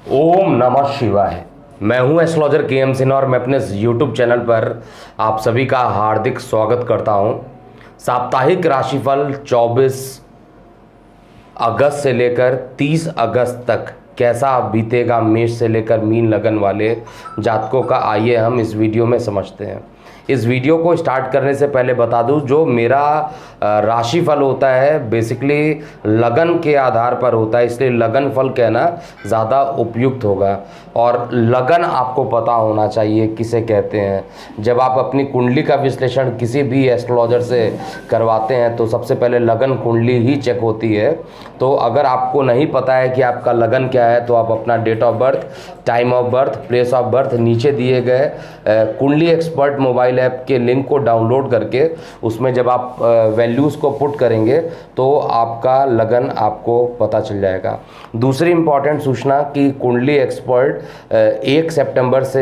ओम नमः शिवाय। मैं हूं एस्ट्रोलॉजर के सिन्हा और मैं अपने यूट्यूब चैनल पर आप सभी का हार्दिक स्वागत करता हूं। साप्ताहिक राशिफल 24 अगस्त से लेकर 30 अगस्त तक कैसा बीतेगा मेष से लेकर मीन लगन वाले जातकों का, आइए हम इस वीडियो में समझते हैं। इस वीडियो को स्टार्ट करने से पहले बता दूं, जो मेरा राशिफल होता है बेसिकली लगन के आधार पर होता है, इसलिए लगन फल कहना ज़्यादा उपयुक्त होगा। और लगन आपको पता होना चाहिए किसे कहते हैं। जब आप अपनी कुंडली का विश्लेषण किसी भी एस्ट्रोलॉजर से करवाते हैं तो सबसे पहले लगन कुंडली ही चेक होती है। तो अगर आपको नहीं पता है कि आपका लगन क्या है तो आप अपना date of birth, time of birth, place of birth नीचे दिए गए कुंडली एक्सपर्ट मोबाइल ऐप के लिंक को डाउनलोड करके उसमें जब आप वैल्यूज़ को पुट करेंगे तो आपका लगन आपको पता चल जाएगा। दूसरी इंपॉर्टेंट सूचना कि कुंडली एक्सपर्ट 1 सितंबर से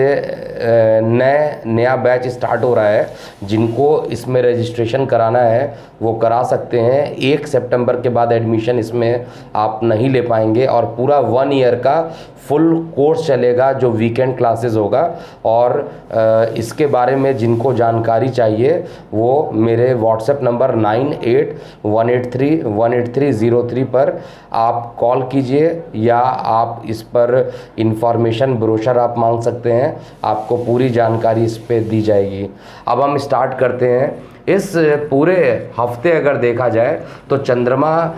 नया बैच स्टार्ट हो रहा है। जिनको इसमें रजिस्ट्रेशन कराना है वो करा सकते हैं। 1 सितंबर के बाद एडमिशन इसमें आप नहीं ले पाएंगे और पूरा 1 ईयर का फुल कोर्स चलेगा जो वीकेंड क्लासेस होगा। और इसके बारे में जिनको जानकारी चाहिए वो मेरे व्हाट्सएप नंबर 988183 पर आप कॉल कीजिए या आप इस पर इंफॉर्मेशन ब्रोशर आप मांग सकते हैं, आपको पूरी जानकारी इस पे दी जाएगी। अब हम स्टार्ट करते हैं। इस पूरे हफ्ते अगर देखा जाए तो चंद्रमा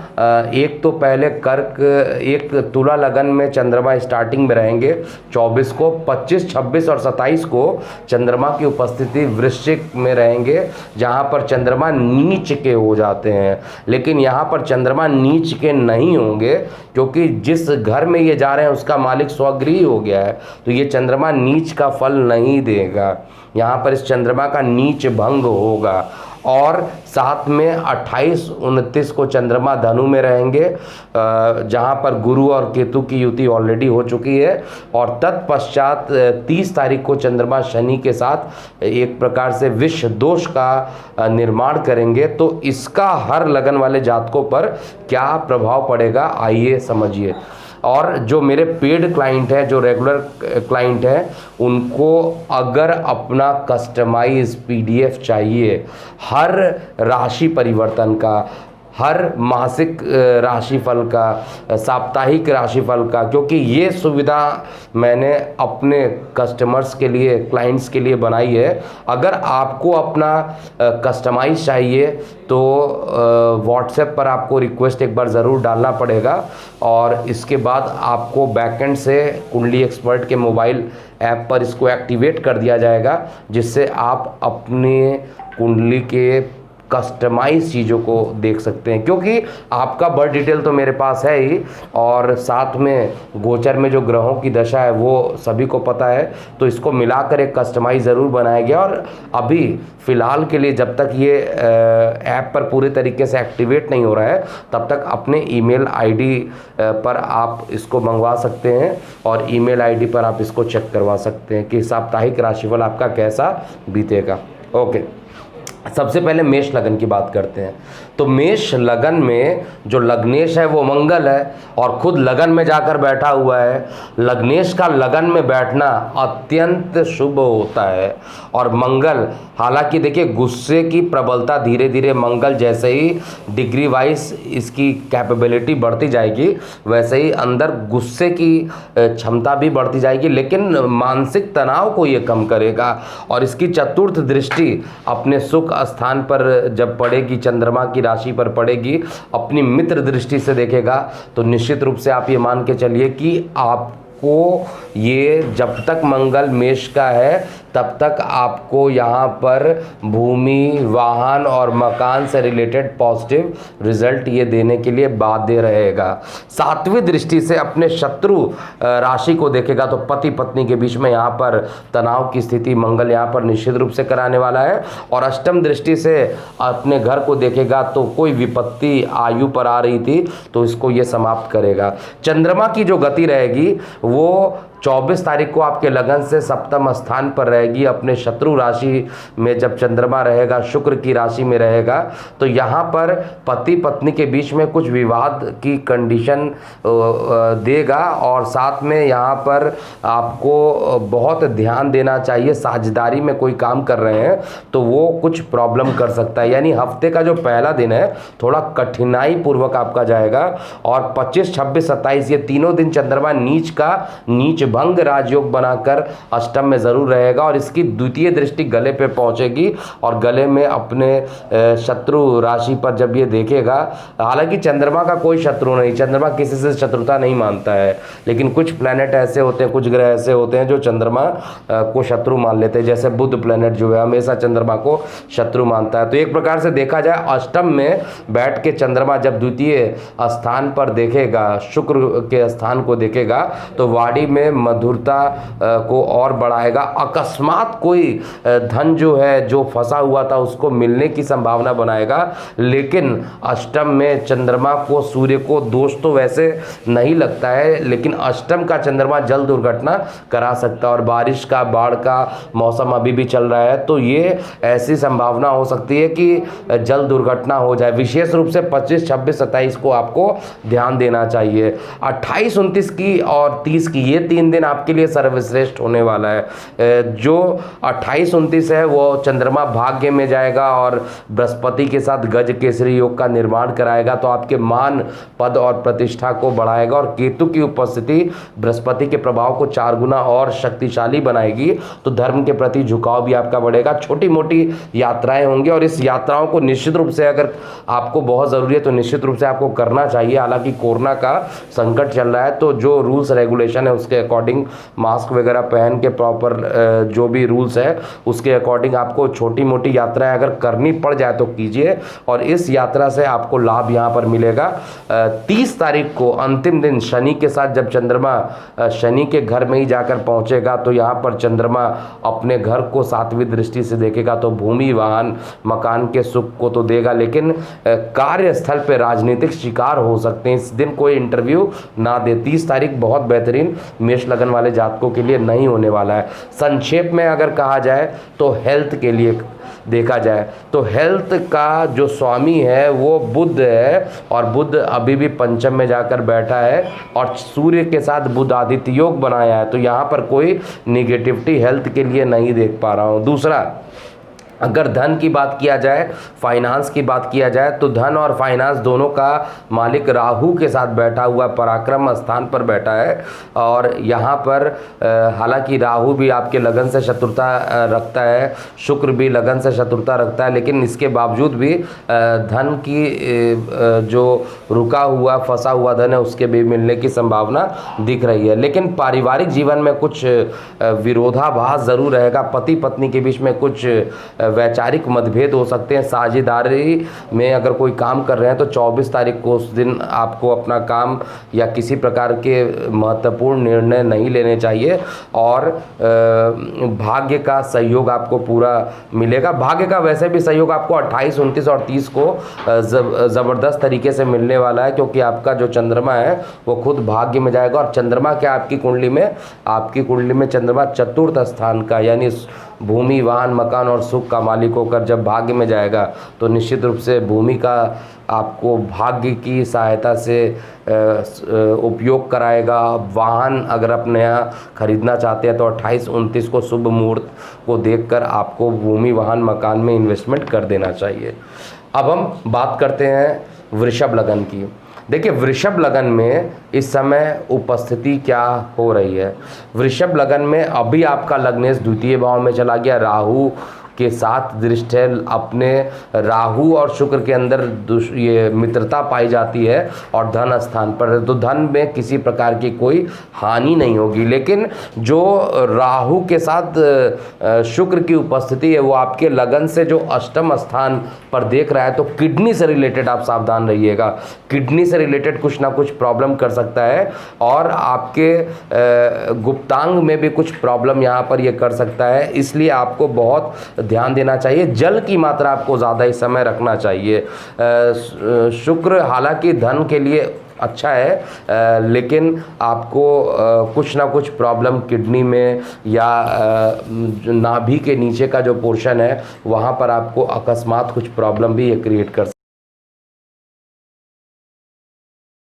एक तो पहले कर्क, एक तुला लगन में चंद्रमा स्टार्टिंग में रहेंगे 24 को, 25, 26 और 27 को चंद्रमा की उपस्थिति वृश्चिक में रहेंगे जहां पर चंद्रमा नीच के हो जाते हैं। लेकिन यहां पर चंद्रमा नीच के नहीं होंगे क्योंकि जिस घर में ये जा रहे हैं उसका मालिक स्वगृही हो गया है, तो ये चंद्रमा नीच का फल नहीं देगा। यहाँ पर इस चंद्रमा का नीच भंग होगा। और साथ में 28-29 को चंद्रमा धनु में रहेंगे जहाँ पर गुरु और केतु की युति ऑलरेडी हो चुकी है। और तत्पश्चात 30 तारीख को चंद्रमा शनि के साथ एक प्रकार से विष दोष का निर्माण करेंगे। तो इसका हर लगन वाले जातकों पर क्या प्रभाव पड़ेगा आइए समझिए। और जो मेरे पेड क्लाइंट हैं, जो रेगुलर क्लाइंट हैं, उनको अगर अपना कस्टमाइज पीडीएफ चाहिए हर राशि परिवर्तन का, हर मासिक राशिफल का, साप्ताहिक राशिफल का, क्योंकि ये सुविधा मैंने अपने कस्टमर्स के लिए, क्लाइंट्स के लिए बनाई है। अगर आपको अपना कस्टमाइज चाहिए तो व्हाट्सएप पर आपको रिक्वेस्ट एक बार ज़रूर डालना पड़ेगा और इसके बाद आपको बैकएंड से कुंडली एक्सपर्ट के मोबाइल ऐप पर इसको एक्टिवेट कर दिया जाएगा, जिससे आप अपने कुंडली के कस्टमाइज चीज़ों को देख सकते हैं। क्योंकि आपका बर्थ डिटेल तो मेरे पास है ही और साथ में गोचर में जो ग्रहों की दशा है वो सभी को पता है, तो इसको मिलाकर एक कस्टमाइज ज़रूर बनाया गया। और अभी फ़िलहाल के लिए जब तक ये ऐप पर पूरे तरीके से एक्टिवेट नहीं हो रहा है तब तक अपने ईमेल आईडी पर आप इसको मंगवा सकते हैं और ईमेल आईडी पर आप इसको चेक करवा सकते हैं कि साप्ताहिक राशिफल आपका कैसा बीतेगा। ओके, सबसे पहले मेष लगन की बात करते हैं। तो मेष लगन में जो लग्नेश है वो मंगल है और खुद लगन में जाकर बैठा हुआ है। लग्नेश का लगन में बैठना अत्यंत शुभ होता है। और मंगल, हालांकि देखिए गुस्से की प्रबलता धीरे धीरे मंगल जैसे ही डिग्री वाइज इसकी कैपेबिलिटी बढ़ती जाएगी वैसे ही अंदर गुस्से की क्षमता भी बढ़ती जाएगी, लेकिन मानसिक तनाव को ये कम करेगा। और इसकी चतुर्थ दृष्टि अपने सुख स्थान पर जब पड़ेगी, चंद्रमा की राशि पर पड़ेगी, अपनी मित्र दृष्टि से देखेगा, तो निश्चित रूप से आप ये मान के चलिए कि आपको ये जब तक मंगल मेष का है तब तक आपको यहाँ पर भूमि, वाहन और मकान से रिलेटेड पॉजिटिव रिजल्ट ये देने के लिए बाध्य रहेगा। 7वीं दृष्टि से अपने शत्रु राशि को देखेगा तो पति पत्नी के बीच में यहाँ पर तनाव की स्थिति मंगल यहाँ पर निश्चित रूप से कराने वाला है। और अष्टम दृष्टि से अपने घर को देखेगा तो कोई विपत्ति आयु पर आ रही थी तो इसको ये समाप्त करेगा। चंद्रमा की जो गति रहेगी वो 24 तारीख को आपके लगन से सप्तम स्थान पर रहेगी, अपने शत्रु राशि में जब चंद्रमा रहेगा, शुक्र की राशि में रहेगा, तो यहाँ पर पति पत्नी के बीच में कुछ विवाद की कंडीशन देगा। और साथ में यहाँ पर आपको बहुत ध्यान देना चाहिए, साझेदारी में कोई काम कर रहे हैं तो वो कुछ प्रॉब्लम कर सकता है। यानी हफ्ते का जो पहला दिन है थोड़ा कठिनाई पूर्वक आपका जाएगा। और 25, 26, 27 ये तीनों दिन चंद्रमा नीच का नीच भंग राजयोग बनाकर अष्टम में जरूर रहेगा, और इसकी द्वितीय दृष्टि गले पे पहुंचेगी और गले में अपने शत्रु राशि पर जब ये देखेगा, हालांकि चंद्रमा का कोई शत्रु नहीं, चंद्रमा किसी से शत्रुता नहीं मानता है, लेकिन कुछ प्लैनेट ऐसे होते हैं, कुछ ग्रह ऐसे होते हैं जो चंद्रमा को शत्रु मान लेते हैं। जैसे बुध प्लैनेट जो है हमेशा चंद्रमा को शत्रु मानता है। तो एक प्रकार से देखा जाए अष्टम में बैठ के चंद्रमा जब द्वितीय स्थान पर देखेगा, शुक्र के स्थान को देखेगा, तो वाणी में मधुरता को और बढ़ाएगा। अकस्मात कोई धन जो है जो फंसा हुआ था उसको मिलने की संभावना बनाएगा। लेकिन अष्टम में चंद्रमा को, सूर्य को दोष तो वैसे नहीं लगता है, लेकिन अष्टम का चंद्रमा जल दुर्घटना करा सकता है। और बारिश का, बाढ़ का मौसम अभी भी चल रहा है, तो ये ऐसी संभावना हो सकती है कि जल दुर्घटना हो जाए। विशेष रूप से 25, 26, 27 को आपको ध्यान देना चाहिए। 28, 29 की और 30 की ये 3 दिन आपके लिए सर्वश्रेष्ठ होने वाला है। जो 28, 29 है वो चंद्रमा भाग्य में जाएगा और बृहस्पति के साथ गज केसरी योग का निर्माण कराएगा, तो आपके मान, पद और प्रतिष्ठा को बढ़ाएगा। और केतु की उपस्थिति बृहस्पति के प्रभाव को 4 गुना और शक्तिशाली बनाएगी, तो धर्म के प्रति झुकाव भी आपका बढ़ेगा। छोटी मोटी यात्राएं होंगी, और इस यात्राओं को निश्चित रूप से अगर आपको बहुत ज़रूरी है तो निश्चित रूप से आपको करना चाहिए। हालांकि कोरोना का संकट चल रहा है, तो जो रूल्स रेगुलेशन है उसके अकॉर्डिंग मास्क वगैरह पहन के प्रॉपर जो भी रूल्स है उसके अकॉर्डिंग आपको छोटी मोटी यात्राएं अगर करनी पड़ जाए तो कीजिए, और इस यात्रा से आपको लाभ यहाँ पर मिलेगा। 30 तारीख को अंतिम दिन शनि के साथ जब चंद्रमा शनि के घर में ही जाकर पहुंचेगा, तो यहाँ पर चंद्रमा अपने घर को 7वीं दृष्टि से देखेगा, तो भूमि, वाहन, मकान के सुख को तो देगा, लेकिन कार्यस्थल पे राजनीतिक शिकार हो सकते हैं। इस दिन कोई इंटरव्यू ना दे। 30 तारीख बहुत बेहतरीन मेष लगन वाले जातकों के लिए नहीं होने वाला है। संक्षेप में अगर कहा जाए तो हेल्थ के लिए देखा जाए तो हेल्थ का जो स्वामी है वो बुध है, और बुध अभी भी पंचम में जाकर बैठा है और सूर्य के साथ बुध आदित्य योग बनाया है, तो यहाँ पर कोई निगेटिविटी हेल्थ के लिए नहीं देख पा रहा हूँ। दूसरा, अगर धन की बात किया जाए, फाइनेंस की बात किया जाए, तो धन और फाइनेंस दोनों का मालिक राहु के साथ बैठा हुआ पराक्रम स्थान पर बैठा है। और यहाँ पर हालांकि राहु भी आपके लगन से शत्रुता रखता है, शुक्र भी लगन से शत्रुता रखता है, लेकिन इसके बावजूद भी धन की जो रुका हुआ, फंसा हुआ धन है उसके भी मिलने की संभावना दिख रही है। लेकिन पारिवारिक जीवन में कुछ विरोधाभास ज़रूर रहेगा। पति पत्नी के बीच में कुछ वैचारिक मतभेद हो सकते हैं। साझेदारी में अगर कोई काम कर रहे हैं तो 24 तारीख को उस दिन आपको अपना काम या किसी प्रकार के महत्वपूर्ण निर्णय नहीं लेने चाहिए, और भाग्य का सहयोग आपको पूरा मिलेगा। भाग्य का वैसे भी सहयोग आपको 28, 29 और 30 को ज़बरदस्त तरीके से मिलने वाला है, क्योंकि आपका जो चंद्रमा है वो खुद भाग्य में जाएगा। और चंद्रमा क्या आपकी कुंडली में चंद्रमा चतुर्थ स्थान का, यानी भूमि, वाहन, मकान और सुख का मालिक होकर जब भाग्य में जाएगा, तो निश्चित रूप से भूमि का आपको भाग्य की सहायता से उपयोग कराएगा। वाहन अगर आप नया खरीदना चाहते हैं तो 28, 29 को शुभ मुहूर्त को देखकर आपको भूमि, वाहन, मकान में इन्वेस्टमेंट कर देना चाहिए। अब हम बात करते हैं वृषभ लगन की। देखिए, वृषभ लगन में इस समय उपस्थिति क्या हो रही है। वृषभ लगन में अभी आपका लग्नेश द्वितीय भाव में चला गया, राहु के साथ दृष्टि है। अपने राहु और शुक्र के अंदर ये मित्रता पाई जाती है और धन स्थान पर, तो धन में किसी प्रकार की कोई हानि नहीं होगी। लेकिन जो राहु के साथ शुक्र की उपस्थिति है वो आपके लगन से जो अष्टम स्थान पर देख रहा है, तो किडनी से रिलेटेड आप सावधान रहिएगा। किडनी से रिलेटेड कुछ ना कुछ प्रॉब्लम कर सकता है और आपके गुप्तांग में भी कुछ प्रॉब्लम यहाँ पर ये कर सकता है, इसलिए आपको बहुत ध्यान देना चाहिए। जल की मात्रा आपको ज़्यादा इस समय रखना चाहिए। शुक्र हालांकि धन के लिए अच्छा है, लेकिन आपको कुछ ना कुछ प्रॉब्लम किडनी में या नाभि के नीचे का जो पोर्शन है वहाँ पर आपको अकस्मात कुछ प्रॉब्लम भी ये क्रिएट कर।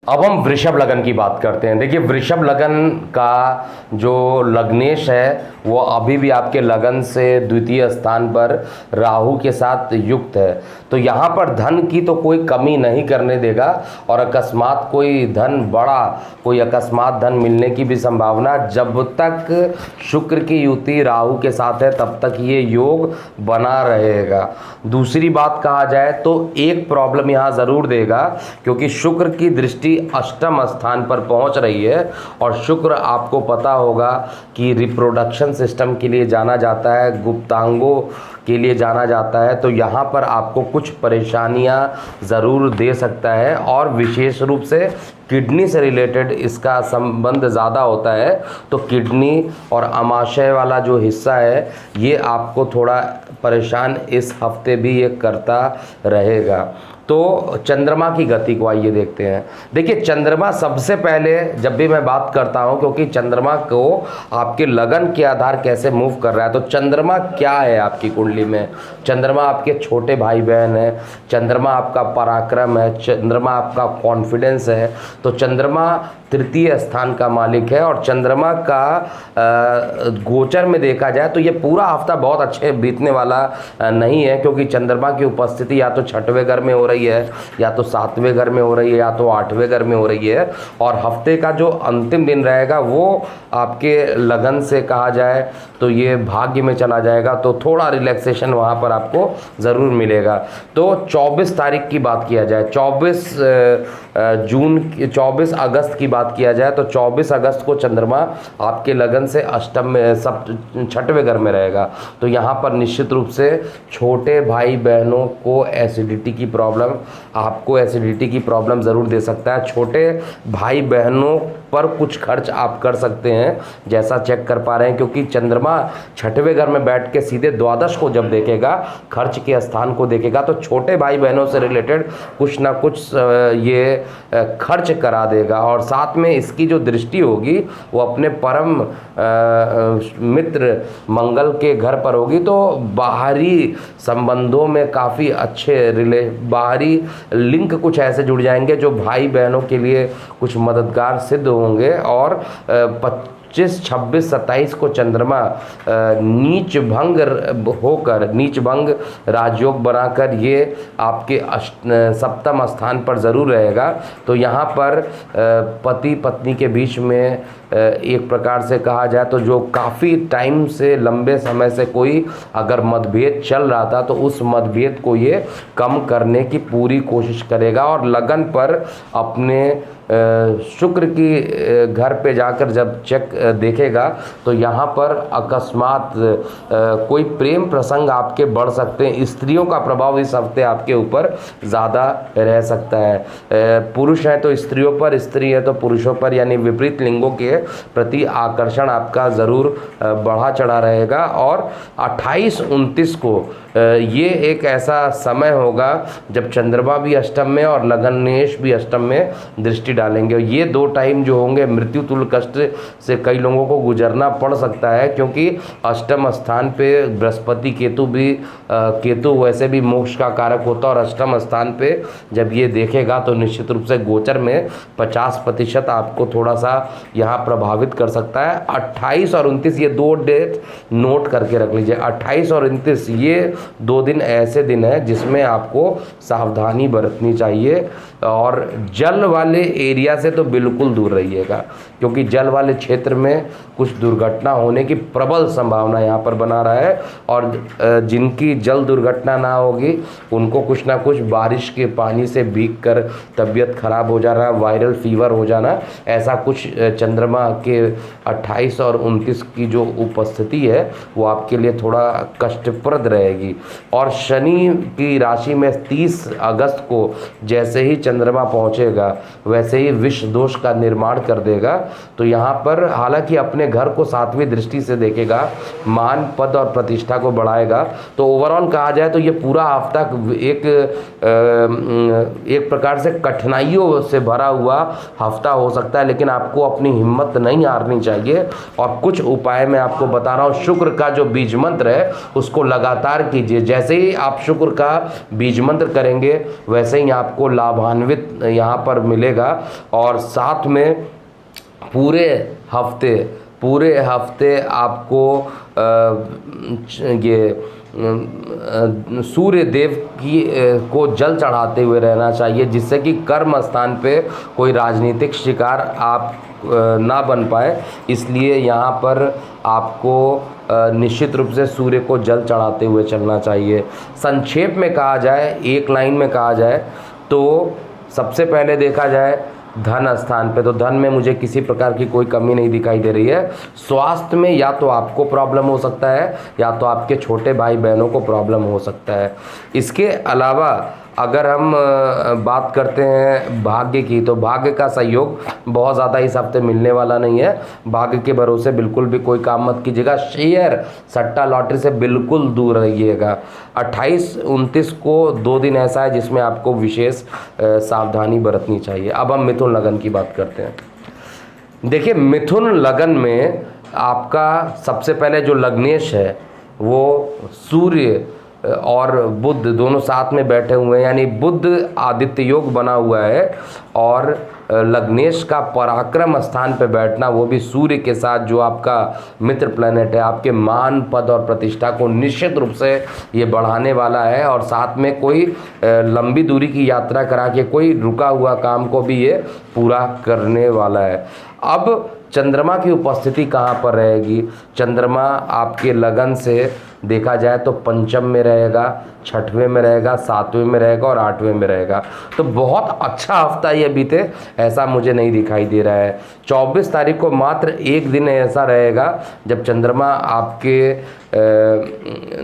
अब हम वृषभ लगन की बात करते हैं। देखिए, वृषभ लगन का जो लग्नेश है वो अभी भी आपके लगन से द्वितीय स्थान पर राहु के साथ युक्त है, तो यहाँ पर धन की तो कोई कमी नहीं करने देगा और अकस्मात कोई धन बड़ा, कोई अकस्मात धन मिलने की भी संभावना, जब तक शुक्र की युति राहु के साथ है तब तक ये योग बना रहेगा। दूसरी बात कहा जाए तो एक प्रॉब्लम यहाँ ज़रूर देगा, क्योंकि शुक्र की दृष्टि अष्टम स्थान पर पहुंच रही है और शुक्र आपको पता होगा कि रिप्रोडक्शन सिस्टम के लिए जाना जाता है, गुप्तांगों के लिए जाना जाता है, तो यहाँ पर आपको कुछ परेशानियाँ ज़रूर दे सकता है और विशेष रूप से किडनी से रिलेटेड इसका संबंध ज़्यादा होता है। तो किडनी और आमाशय वाला जो हिस्सा है ये आपको थोड़ा परेशान इस हफ्ते भी ये करता रहेगा। तो चंद्रमा की गति को आइए देखते हैं। देखिए, चंद्रमा सबसे पहले जब भी मैं बात करता हूं, क्योंकि चंद्रमा को आपके लगन के आधार कैसे मूव कर रहा है, तो चंद्रमा क्या है आपकी कुंडली में? चंद्रमा आपके छोटे भाई बहन है, चंद्रमा आपका पराक्रम है, चंद्रमा आपका कॉन्फिडेंस है। तो चंद्रमा तृतीय स्थान का मालिक है और चंद्रमा का गोचर में देखा जाए तो ये पूरा हफ्ता बहुत अच्छे बीतने वाला नहीं है, क्योंकि चंद्रमा की उपस्थिति या तो छठवें घर में हो रही है, या तो सातवें घर में हो रही है, या तो आठवें घर में हो रही है। और हफ्ते का जो अंतिम दिन रहेगा वो आपके लगन से कहा जाए तो ये भाग्य में चला जाएगा, तो थोड़ा रिलैक्सेशन वहाँ पर आपको ज़रूर मिलेगा। तो 24 तारीख की बात किया जाए, 24 अगस्त की बात किया जाए तो 24 अगस्त को चंद्रमा आपके लगन से अष्टम में छठवें घर में रहेगा। तो यहाँ पर निश्चित रूप से छोटे भाई बहनों को एसिडिटी की प्रॉब्लम, आपको एसिडिटी की प्रॉब्लम ज़रूर दे सकता है। छोटे भाई बहनों पर कुछ खर्च आप कर सकते हैं, जैसा चेक कर पा रहे हैं, क्योंकि चंद्रमा छठवें घर में बैठ के सीधे द्वादश को जब देखेगा, खर्च के स्थान को देखेगा, तो छोटे भाई बहनों से रिलेटेड कुछ ना कुछ ये खर्च करा देगा। और साथ में इसकी जो दृष्टि होगी वो अपने परम मित्र मंगल के घर पर होगी, तो बाहरी संबंधों में काफ़ी अच्छे बाहरी लिंक कुछ ऐसे जुड़ जाएंगे जो भाई बहनों के लिए कुछ मददगार सिद्ध होंगे। और 25, 26, 27 को चंद्रमा नीच भंग राजयोग बनाकर ये आपके सप्तम स्थान पर ज़रूर रहेगा। तो यहाँ पर पति पत्नी के बीच में एक प्रकार से कहा जाए तो जो काफ़ी टाइम से, लंबे समय से कोई अगर मतभेद चल रहा था तो उस मतभेद को ये कम करने की पूरी कोशिश करेगा। और लगन पर अपने शुक्र की घर पे जाकर जब चेक देखेगा तो यहाँ पर अकस्मात कोई प्रेम प्रसंग आपके बढ़ सकते हैं। स्त्रियों का प्रभाव इस हफ्ते आपके ऊपर ज़्यादा रह सकता है। पुरुष है तो स्त्रियों पर, स्त्री है तो पुरुषों पर, यानी विपरीत लिंगों के प्रति आकर्षण आपका ज़रूर बढ़ा चढ़ा रहेगा। और 28-29 को ये एक ऐसा समय होगा जब चंद्रमा भी अष्टम में और लगनेश भी अष्टम में दृष्टि डालेंगे। ये दो टाइम जो होंगे मृत्यु तुल्य कष्ट से कई लोगों को गुजरना पड़ सकता है, क्योंकि अष्टम स्थान पे बृहस्पति केतु वैसे भी मोक्ष का कारक होता है और अष्टम स्थान पे जब ये देखेगा तो निश्चित रूप से गोचर में 50% आपको थोड़ा सा यहाँ प्रभावित कर सकता है। 28 और 29 ये दो डेट नोट करके रख लीजिए। 28 और 29 ये 2 दिन ऐसे दिन है जिसमें आपको सावधानी बरतनी चाहिए। और जल वाले एरिया से तो बिल्कुल दूर रहिएगा, क्योंकि जल वाले क्षेत्र में कुछ दुर्घटना होने की प्रबल संभावना यहाँ पर बना रहा है। और जिनकी जल दुर्घटना ना होगी उनको कुछ ना कुछ बारिश के पानी से भीग कर तबीयत खराब हो जाना, वायरल फीवर हो जाना, ऐसा कुछ चंद्रमा के 28 और 29 की जो उपस्थिति है वो आपके लिए थोड़ा कष्टप्रद रहेगी। रहेगी। और शनि की राशि में 30 अगस्त को जैसे ही चंद्रमा पहुंचेगा वैसे ही विष दोष का निर्माण कर देगा। तो यहाँ पर हालांकि अपने घर को 7वीं दृष्टि से देखेगा, मान पद और प्रतिष्ठा को बढ़ाएगा। तो ओवरऑल कहा जाए तो ये पूरा हफ्ता एक प्रकार से कठिनाइयों से भरा हुआ हफ्ता हो सकता है, लेकिन आपको अपनी हिम्मत नहीं हारनी चाहिए। और कुछ उपाय मैं आपको बता रहा हूँ। शुक्र का जो बीज मंत्र है उसको लगातार कीजिए। जैसे ही आप शुक्र का बीज मंत्र करेंगे वैसे ही आपको लाभान्वित यहाँ पर मिलेगा। और साथ में पूरे हफ्ते आपको ये सूर्य देव को जल चढ़ाते हुए रहना चाहिए, जिससे कि कर्म स्थान पे कोई राजनीतिक शिकार आप ना बन पाए। इसलिए यहाँ पर आपको निश्चित रूप से सूर्य को जल चढ़ाते हुए चलना चाहिए। संक्षेप में कहा जाए, एक लाइन में कहा जाए तो सबसे पहले देखा जाए धन स्थान पे, तो धन में मुझे किसी प्रकार की कोई कमी नहीं दिखाई दे रही है। स्वास्थ्य में या तो आपको प्रॉब्लम हो सकता है या तो आपके छोटे भाई बहनों को प्रॉब्लम हो सकता है। इसके अलावा अगर हम बात करते हैं भाग्य की, तो भाग्य का सहयोग बहुत ज़्यादा इस हफ्ते मिलने वाला नहीं है। भाग्य के भरोसे बिल्कुल भी कोई काम मत कीजिएगा। शेयर सट्टा लॉटरी से बिल्कुल दूर रहिएगा। 28-29 को 2 दिन ऐसा है जिसमें आपको विशेष सावधानी बरतनी चाहिए। अब हम मिथुन लगन की बात करते हैं। देखिए, मिथुन लगन में आपका सबसे पहले जो लग्नेश है वो सूर्य और बुध दोनों साथ में बैठे हुए हैं, यानी बुध आदित्य योग बना हुआ है। और लग्नेश का पराक्रम स्थान पे बैठना, वो भी सूर्य के साथ, जो आपका मित्र प्लैनेट है, आपके मान पद और प्रतिष्ठा को निश्चित रूप से ये बढ़ाने वाला है। और साथ में कोई लंबी दूरी की यात्रा करा के कोई रुका हुआ काम को भी ये पूरा करने वाला है। अब चंद्रमा की उपस्थिति कहाँ पर रहेगी? चंद्रमा आपके लगन से देखा जाए तो पंचम में रहेगा, 6वें में रहेगा, 7वें में रहेगा और 8वें में रहेगा। तो बहुत अच्छा हफ्ता ये बीते ऐसा मुझे नहीं दिखाई दे रहा है। 24 तारीख को मात्र एक दिन ऐसा रहेगा जब चंद्रमा आपके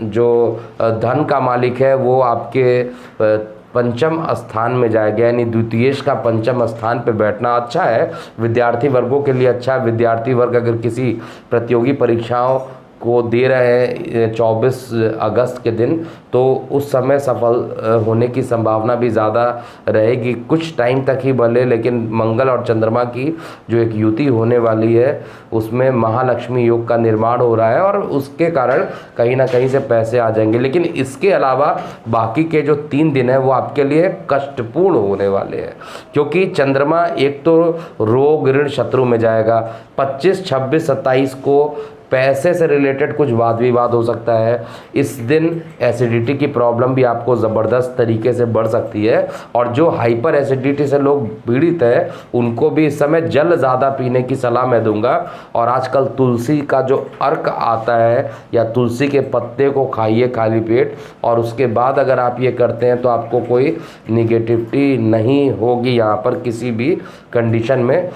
जो धन का मालिक है वो आपके पंचम स्थान में जाएगा, यानी द्वितीयेश का पंचम स्थान पे बैठना अच्छा है। विद्यार्थी वर्गों के लिए अच्छा है। विद्यार्थी वर्ग अगर किसी प्रतियोगी परीक्षाओं को दे रहे हैं 24 अगस्त के दिन, तो उस समय सफल होने की संभावना भी ज़्यादा रहेगी। कुछ टाइम तक ही भले, लेकिन मंगल और चंद्रमा की जो एक युति होने वाली है उसमें महालक्ष्मी योग का निर्माण हो रहा है और उसके कारण कहीं ना कहीं से पैसे आ जाएंगे। लेकिन इसके अलावा बाकी के जो 3 दिन है वो आपके लिए कष्टपूर्ण होने वाले हैं, क्योंकि चंद्रमा एक तो रोग ऋण शत्रु में जाएगा। 25, 26, 27 को पैसे से रिलेटेड कुछ वाद विवाद हो सकता है। इस दिन एसिडिटी की प्रॉब्लम भी आपको ज़बरदस्त तरीके से बढ़ सकती है। और जो हाइपर एसिडिटी से लोग पीड़ित है उनको भी इस समय जल ज़्यादा पीने की सलाह मैं दूंगा। और आजकल तुलसी का जो अर्क आता है या तुलसी के पत्ते को खाइए खाली पेट, और उसके बाद अगर आप ये करते हैं तो आपको कोई निगेटिविटी नहीं होगी यहाँ पर किसी भी कंडीशन में।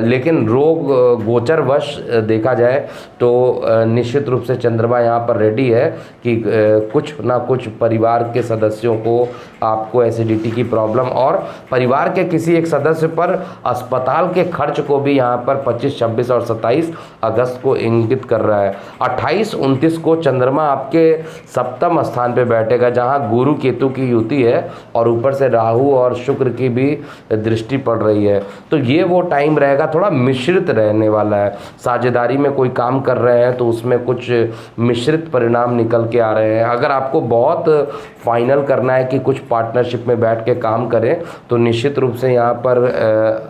लेकिन रोग गोचरवश देखा जाए तो निश्चित रूप से चंद्रमा यहाँ पर रेडी है कि कुछ ना कुछ परिवार के सदस्यों को आपको एसिडिटी की प्रॉब्लम, और परिवार के किसी एक सदस्य पर अस्पताल के खर्च को भी यहाँ पर 25, 26 और 27 अगस्त को इंगित कर रहा है। 28, 29 को चंद्रमा आपके 7वें स्थान पे बैठेगा जहाँ गुरु केतु की युति है और ऊपर से राहु और शुक्र की भी दृष्टि पड़ रही है। तो ये वो टाइम रहेगा, थोड़ा मिश्रित रहने वाला है। साझेदारी में कोई काम कर रहे हैं तो उसमें कुछ मिश्रित परिणाम निकल के आ रहे हैं। अगर आपको बहुत फाइनल करना है कि कुछ पार्टनरशिप में बैठ के काम करें तो निश्चित रूप से यहाँ पर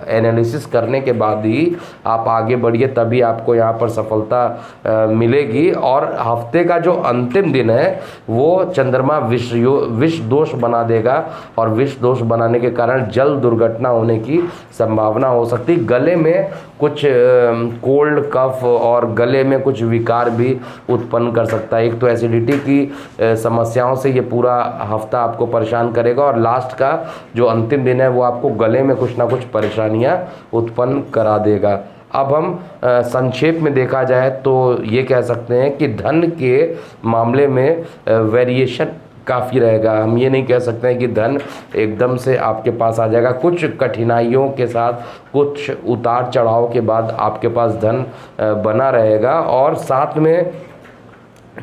एनालिसिस करने के बाद ही आप आगे बढ़िए, तभी आपको यहाँ पर सफलता मिलेगी। और हफ्ते का जो अंतिम दिन है वो चंद्रमा विष दोष बना देगा और विष दोष बनाने के कारण जल दुर्घटना होने की संभावना हो सकती। गले में कुछ कोल्ड कफ और गले में कुछ विकार भी उत्पन्न कर सकता है। एक तो एसिडिटी की समस्याओं से ये पूरा हफ्ता आपको परेशान करेगा और लास्ट का जो अंतिम दिन है वो आपको गले में कुछ ना कुछ परेशानियां उत्पन्न करा देगा। अब हम संक्षेप में देखा जाए तो ये कह सकते हैं कि धन के मामले में वेरिएशन काफ़ी रहेगा। हम ये नहीं कह सकते हैं कि धन एकदम से आपके पास आ जाएगा। कुछ कठिनाइयों के साथ, कुछ उतार चढ़ाव के बाद आपके पास धन बना रहेगा। और साथ में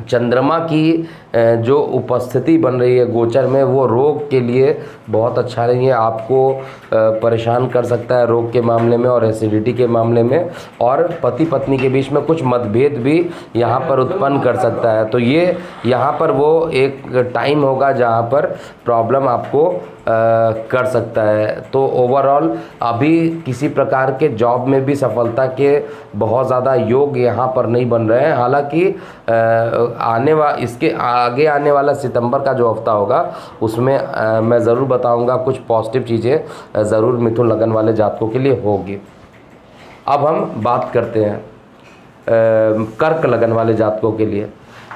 चंद्रमा की जो उपस्थिति बन रही है गोचर में, वो रोग के लिए बहुत अच्छा नहीं है। आपको परेशान कर सकता है रोग के मामले में और एसिडिटी के मामले में, और पति पत्नी के बीच में कुछ मतभेद भी यहाँ पर उत्पन्न कर सकता है। तो ये यहाँ पर वो एक टाइम होगा जहाँ पर प्रॉब्लम आपको कर सकता है। तो ओवरऑल अभी किसी प्रकार के जॉब में भी सफलता के बहुत ज़्यादा योग यहाँ पर नहीं बन रहे हैं। हालांकि इसके आगे आने वाला सितंबर का जो हफ्ता होगा उसमें मैं ज़रूर बताऊंगा, कुछ पॉजिटिव चीज़ें ज़रूर मिथुन लगन वाले जातकों के लिए होगी। अब हम बात करते हैं कर्क लगन वाले जातकों के लिए।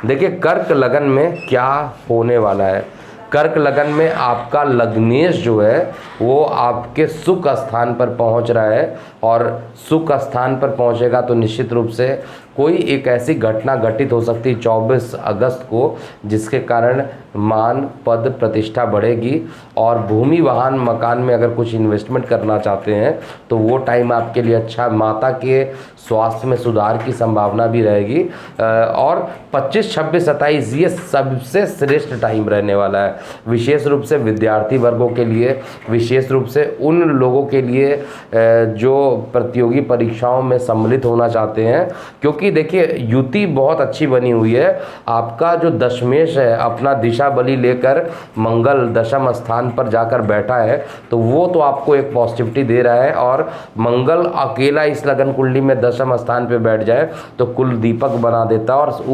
देखिए कर्क लगन में क्या होने वाला है। कर्क लगन में आपका लग्नेश जो है वो आपके सुख स्थान पर पहुंच रहा है, और सुख स्थान पर पहुंचेगा तो निश्चित रूप से कोई एक ऐसी घटना घटित हो सकती है 24 अगस्त को, जिसके कारण मान पद प्रतिष्ठा बढ़ेगी। और भूमि वाहन मकान में अगर कुछ इन्वेस्टमेंट करना चाहते हैं तो वो टाइम आपके लिए अच्छा। माता के स्वास्थ्य में सुधार की संभावना भी रहेगी। और 25, 26, 27 ये सबसे श्रेष्ठ टाइम रहने वाला है, विशेष रूप से विद्यार्थी वर्गों के लिए, विशेष रूप से उन लोगों के लिए जो प्रतियोगी परीक्षाओं में सम्मिलित होना चाहते हैं। क्योंकि देखिए युति बहुत अच्छी बनी हुई है। आपका जो दशमेश है अपना दिशा बली लेकर मंगल दशम स्थान पर जाकर बैठा है, तो वो तो आपको एक पॉजिटिविटी दे रहा है। और मंगल अकेला इस लगन कुंडली में दशम स्थान पर बैठ जाए तो कुल दीपक बना देता है। और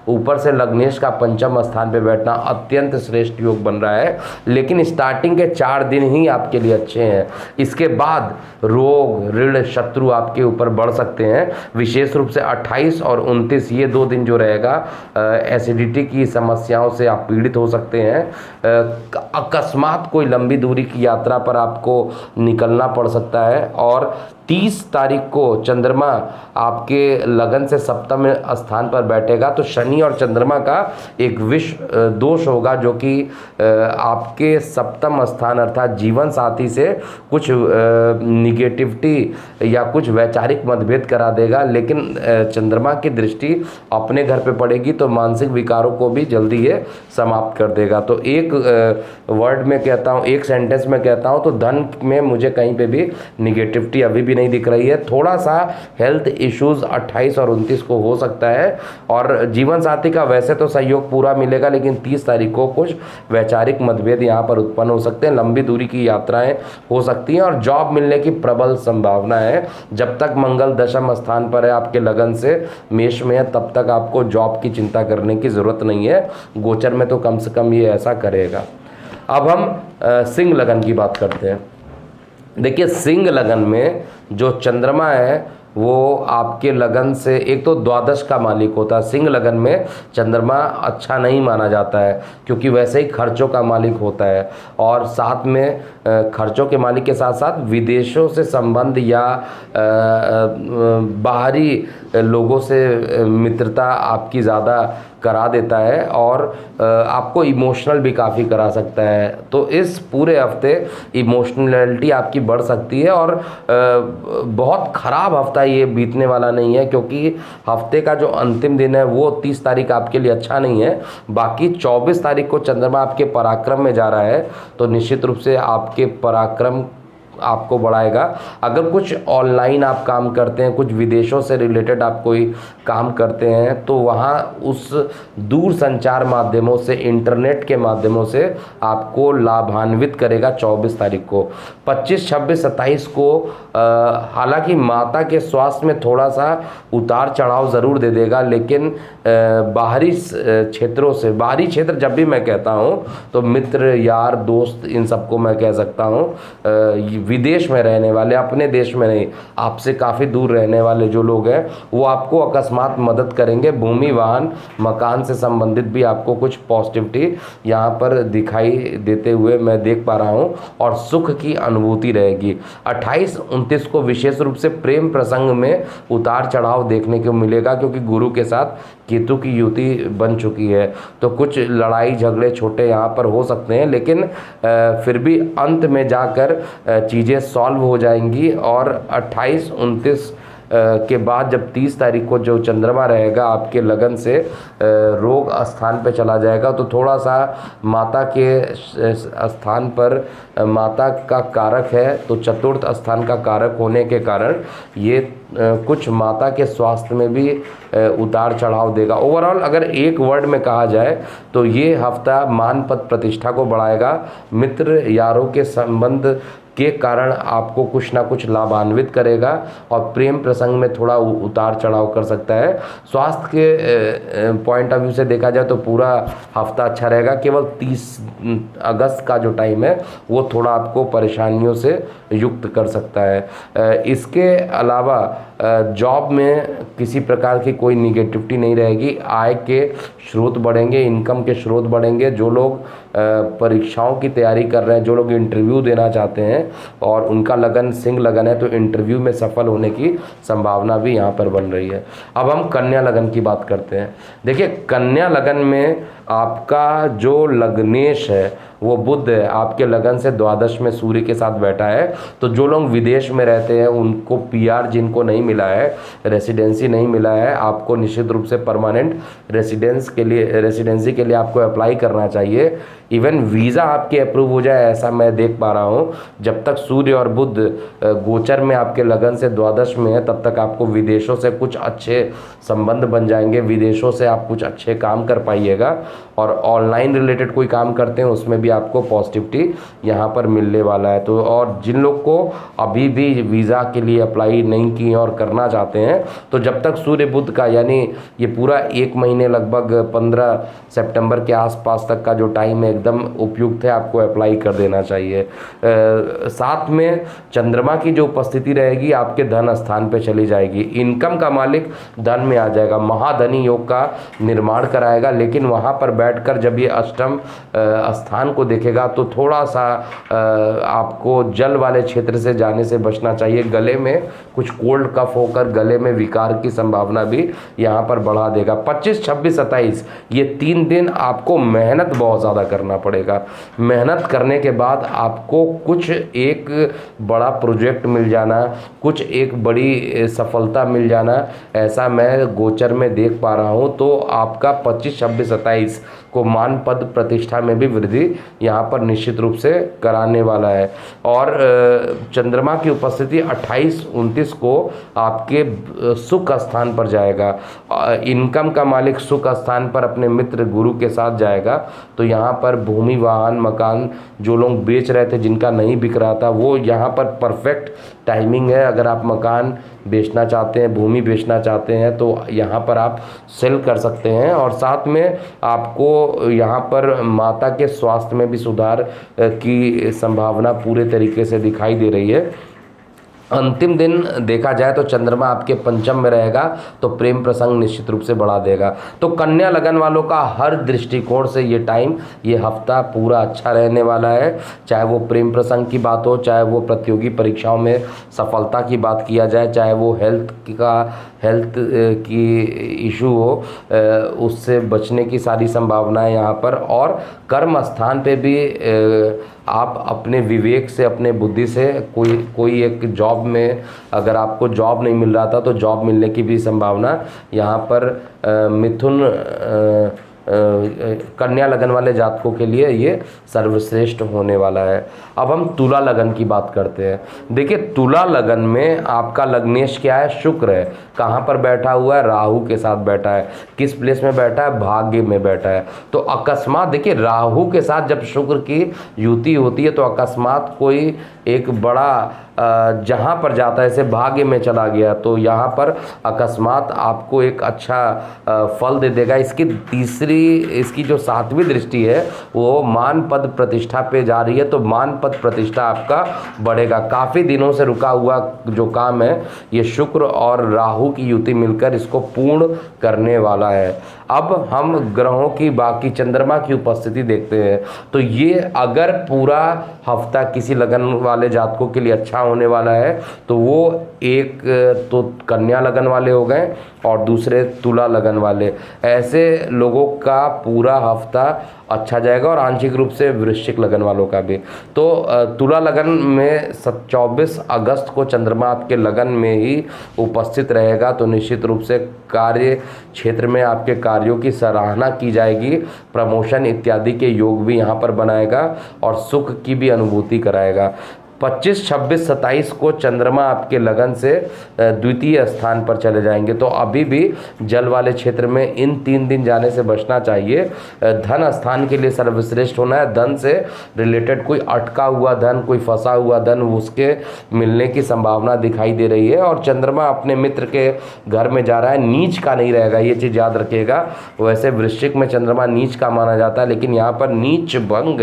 ऊपर से लग्नेश का पंचम स्थान पर बैठना अत्यंत श्रेष्ठ योग बन रहा है। लेकिन स्टार्टिंग के 4 दिन ही आपके लिए अच्छे हैं। इसके बाद रोग ऋण शत्रु आपके ऊपर बढ़ सकते हैं। विशेष रूप से 28 और 29 ये 2 दिन जो रहेगा एसिडिटी की समस्याओं से आप पीड़ित हो सकते हैं। अकस्मात कोई लंबी दूरी की यात्रा पर आपको निकलना पड़ सकता है। और 30 तारीख को चंद्रमा आपके लगन से सप्तम स्थान पर बैठेगा, तो शनि और चंद्रमा का एक विष दोष होगा जो कि आपके सप्तम स्थान अर्थात जीवन साथी से कुछ निगेटिविटी या कुछ वैचारिक मतभेद करा देगा। लेकिन चंद्रमा की दृष्टि अपने घर पे पड़ेगी तो मानसिक विकारों को भी जल्दी ये समाप्त कर देगा। तो एक वर्ड में कहता हूँ, एक सेंटेंस में कहता हूँ तो धन में मुझे कहीं पे भी निगेटिविटी अभी भी नहीं दिख रही है। थोड़ा सा हेल्थ इश्यूज 28 और 29 को हो सकता है। और जीवन साथी का वैसे तो सहयोग पूरा मिलेगा, लेकिन 30 तारीख को कुछ वैचारिक मतभेद यहाँ पर उत्पन्न हो सकते हैं। लंबी दूरी की यात्राएं हो सकती हैं और जॉब मिलने की प्रबल संभावना है। जब तक मंगल दशम स्थान पर है आपके लगन से मेष में है, तब तक आपको जॉब की चिंता करने की जरूरत नहीं है। गोचर में तो कम से कम ये ऐसा करेगा। अब हम सिंह लगन की बात करते हैं। देखिए सिंह लगन में जो चंद्रमा है वो आपके लगन से एक तो द्वादश का मालिक होता है। सिंह लगन में चंद्रमा अच्छा नहीं माना जाता है क्योंकि वैसे ही खर्चों का मालिक होता है। और साथ में खर्चों के मालिक के साथ साथ विदेशों से संबंध या बाहरी लोगों से मित्रता आपकी ज़्यादा करा देता है और आपको इमोशनल भी काफ़ी करा सकता है। तो इस पूरे हफ्ते इमोशनलिटी आपकी बढ़ सकती है। और बहुत ख़राब हफ्ता ये बीतने वाला नहीं है, क्योंकि हफ्ते का जो अंतिम दिन है वो 30 तारीख आपके लिए अच्छा नहीं है। बाकी 24 तारीख को चंद्रमा आपके पराक्रम में जा रहा है, तो निश्चित रूप से आपके पराक्रम आपको बढ़ाएगा। अगर कुछ ऑनलाइन आप काम करते हैं, कुछ विदेशों से रिलेटेड आप कोई काम करते हैं, तो वहाँ उस दूर संचार माध्यमों से, इंटरनेट के माध्यमों से आपको लाभान्वित करेगा 24 तारीख को। 25, 26, 27 को हालांकि माता के स्वास्थ्य में थोड़ा सा उतार चढ़ाव ज़रूर दे देगा, लेकिन बाहरी क्षेत्रों से, बाहरी क्षेत्र जब भी मैं कहता हूँ तो मित्र यार दोस्त इन सबको मैं कह सकता हूँ, विदेश में रहने वाले, अपने देश में नहीं, आपसे काफ़ी दूर रहने वाले जो लोग हैं वो आपको अकस्मात मदद करेंगे। भूमि, वाहन, मकान से संबंधित भी आपको कुछ पॉजिटिविटी यहाँ पर दिखाई देते हुए मैं देख पा रहा हूँ और सुख की अनुभूति रहेगी। 28-29 को विशेष रूप से प्रेम प्रसंग में उतार चढ़ाव देखने को मिलेगा, क्योंकि गुरु के साथ केतु की युति बन चुकी है। तो कुछ लड़ाई झगड़े छोटे यहाँ पर हो सकते हैं, लेकिन फिर भी अंत में जाकर चीज़ें सॉल्व हो जाएंगी। और 28-29 के बाद जब 30 तारीख को जो चंद्रमा रहेगा आपके लगन से रोग स्थान पे चला जाएगा, तो थोड़ा सा माता के स्थान पर, माता का कारक है तो चतुर्थ स्थान का कारक होने के कारण ये कुछ माता के स्वास्थ्य में भी उतार चढ़ाव देगा। ओवरऑल अगर एक वर्ड में कहा जाए तो ये हफ्ता मान पद प्रतिष्ठा को बढ़ाएगा। मित्र यारों के संबंध के कारण आपको कुछ ना कुछ लाभान्वित करेगा और प्रेम प्रसंग में थोड़ा उतार चढ़ाव कर सकता है। स्वास्थ्य के पॉइंट ऑफ व्यू से देखा जाए तो पूरा हफ्ता अच्छा रहेगा। केवल 30 अगस्त का जो टाइम है वो थोड़ा आपको परेशानियों से युक्त कर सकता है। इसके अलावा जॉब में किसी प्रकार की कोई निगेटिविटी नहीं रहेगी। आय के स्रोत बढ़ेंगे, इनकम के स्रोत बढ़ेंगे। जो लोग परीक्षाओं की तैयारी कर रहे हैं, जो लोग इंटरव्यू देना चाहते हैं और उनका लगन सिंह लगन है, तो इंटरव्यू में सफल होने की संभावना भी यहाँ पर बन रही है। अब हम कन्या लगन की बात करते हैं। देखिए, कन्या लगन में आपका जो लग्नेश है वो बुध है, आपके लगन से द्वादश में सूर्य के साथ बैठा है। तो जो लोग विदेश में रहते हैं उनको पीआर जिनको नहीं मिला है, रेसिडेंसी नहीं मिला है, आपको निश्चित रूप से परमानेंट रेसिडेंसी के लिए आपको अप्लाई करना चाहिए। इवन वीज़ा आपके अप्रूव हो जाए ऐसा मैं देख पा रहा हूँ। जब तक सूर्य और बुध गोचर में आपके लगन से द्वादश में है तब तक आपको विदेशों से कुछ अच्छे संबंध बन जाएंगे, विदेशों से आप कुछ अच्छे काम कर पाइएगा। और ऑनलाइन रिलेटेड कोई काम करते हैं उसमें भी आपको पॉजिटिविटी यहाँ पर मिलने वाला है। तो और जिन लोग को अभी भी वीज़ा के लिए अप्लाई नहीं किए और करना चाहते हैं, तो जब तक सूर्य बुध का यानी ये पूरा 1 महीने लगभग 15 सितंबर के आसपास तक का जो टाइम है एकदम उपयुक्त है, आपको अप्लाई कर देना चाहिए। साथ में चंद्रमा की जो उपस्थिति रहेगी आपके धन स्थान पे चली जाएगी। इनकम का मालिक धन में आ जाएगा, महाधनी योग का निर्माण कराएगा। लेकिन वहाँ पर बैठकर जब ये अष्टम स्थान को देखेगा तो थोड़ा सा आपको जल वाले क्षेत्र से जाने से बचना चाहिए। गले में कुछ कोल्ड कफ होकर गले में विकार की संभावना भी यहाँ पर बढ़ा देगा। 25, 26, 27 ये 3 दिन आपको मेहनत बहुत ज़्यादा करना पड़ेगा। मेहनत करने के बाद आपको कुछ एक बड़ा प्रोजेक्ट मिल जाना, कुछ एक बड़ी सफलता मिल जाना, ऐसा मैं गोचर में देख पा रहा हूँ। तो आपका 25, 26, 27 को मान पद प्रतिष्ठा में भी वृद्धि यहाँ पर निश्चित रूप से कराने वाला है। और चंद्रमा की उपस्थिति 28, 29 को आपके सुख स्थान पर जाएगा। इनकम का मालिक सुख स्थान पर अपने मित्र गुरु के साथ जाएगा। तो यहाँ पर भूमि, वाहन, मकान जो लोग बेच रहे थे, जिनका नहीं बिक रहा था, वो यहाँ पर परफेक्ट टाइमिंग है। अगर आप मकान बेचना चाहते हैं, भूमि बेचना चाहते हैं, तो यहाँ पर आप सेल कर सकते हैं। और साथ में आपको यहाँ पर माता के स्वास्थ्य में भी सुधार की संभावना पूरे तरीके से दिखाई दे रही है। अंतिम दिन देखा जाए तो चंद्रमा आपके पंचम में रहेगा, तो प्रेम प्रसंग निश्चित रूप से बढ़ा देगा। तो कन्या लगन वालों का हर दृष्टिकोण से ये टाइम, ये हफ्ता पूरा अच्छा रहने वाला है। चाहे वो प्रेम प्रसंग की बात हो, चाहे वो प्रतियोगी परीक्षाओं में सफलता की बात किया जाए, चाहे वो हेल्थ की इशू हो, उससे बचने की सारी संभावनाएं यहाँ पर। और कर्म स्थान पे भी आप अपने विवेक से, अपने बुद्धि से कोई एक जॉब में, अगर आपको जॉब नहीं मिल रहा था तो जॉब मिलने की भी संभावना यहाँ पर मिथुन कन्या लगन वाले जातकों के लिए ये सर्वश्रेष्ठ होने वाला है। अब हम तुला लगन की बात करते हैं। देखिए, तुला लगन में आपका लग्नेश क्या है? शुक्र है। कहाँ पर बैठा हुआ है? राहु के साथ बैठा है। किस प्लेस में बैठा है? भाग्य में बैठा है। तो अकस्मात देखिए, राहु के साथ जब शुक्र की युति होती है तो अकस्मात कोई एक बड़ा जहाँ पर जाता है, जैसे भाग्य में चला गया, तो यहाँ पर अकस्मात आपको एक अच्छा फल दे देगा। इसकी जो 7वीं दृष्टि है वो मान पद प्रतिष्ठा पे जा रही है, तो मान पद प्रतिष्ठा आपका बढ़ेगा। काफ़ी दिनों से रुका हुआ जो काम है, ये शुक्र और राहु की युति मिलकर इसको पूर्ण करने वाला है। अब हम ग्रहों की बाकी चंद्रमा की उपस्थिति देखते हैं, तो ये अगर पूरा हफ्ता किसी लगन वाले जातकों के लिए अच्छा होने वाला है, तो वो एक तो कन्या लगन वाले हो गए और दूसरे तुला लगन वाले, ऐसे लोगों का पूरा हफ्ता अच्छा जाएगा, और आंशिक रूप से वृश्चिक लगन वालों का भी। तो तुला लगन में 24 अगस्त को चंद्रमा आपके लगन में ही उपस्थित रहेगा, तो निश्चित रूप से कार्य क्षेत्र में आपके कार्यों की सराहना की जाएगी, प्रमोशन इत्यादि के योग भी यहाँ पर बनाएगा और सुख की भी अनुभूति कराएगा। 25, 26, 27 को चंद्रमा आपके लगन से द्वितीय स्थान पर चले जाएंगे, तो अभी भी जल वाले क्षेत्र में इन 3 दिन जाने से बचना चाहिए। धन स्थान के लिए सर्वश्रेष्ठ होना है। धन से रिलेटेड कोई अटका हुआ धन, कोई फंसा हुआ धन, उसके मिलने की संभावना दिखाई दे रही है। और चंद्रमा अपने मित्र के घर में जा रहा है, नीच का नहीं रहेगा, ये चीज़ याद रखिएगा। वैसे वृश्चिक में चंद्रमा नीच का माना जाता है, लेकिन यहाँ पर नीच भंग